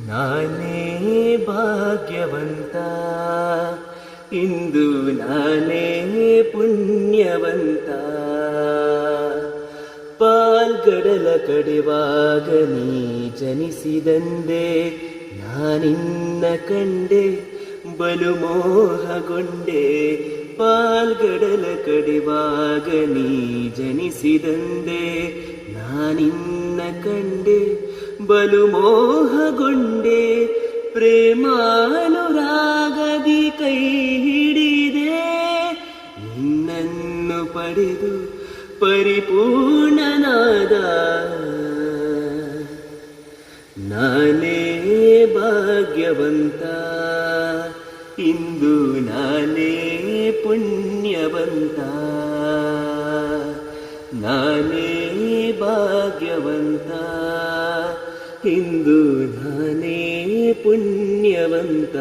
ನಾನೇ ಭಾಗ್ಯವಂತ, ಇಂದು ನಾನೇ ಪುಣ್ಯವಂತ. ಪಾಲ್ಗಡಲ ಕಡೆವಾಗ ನೀ ಜನಿಸಿದಂದೆ, ನಾನಿನ್ನ ಕಂಡೆ ಬಲು ಮೋಹಗೊಂಡೆ. ಪಾಲ್ಗಡಲ ಕಡೆವಾಗ ನೀ ಜನಿಸಿದಂದೆ, ನಾನಿನ್ನ ಕಂಡೆ ಬಲು ಮೋಹಗೊಂಡೆ. ಪ್ರೇಮಾನುರಾಗದಿ ಕೈ ಹಿಡಿದೆ, ನಿನ್ನನ್ನು ಪಡೆದು ಪರಿಪೂರ್ಣನಾದ. ನಾನೇ ಭಾಗ್ಯವಂತ, ಇಂದು ನಾನೇ ಪುಣ್ಯವಂತ. ನಾನೇ ಭಾಗ್ಯವಂತ, ಇಂದು ನಾನೇ ಪುಣ್ಯವಂತ.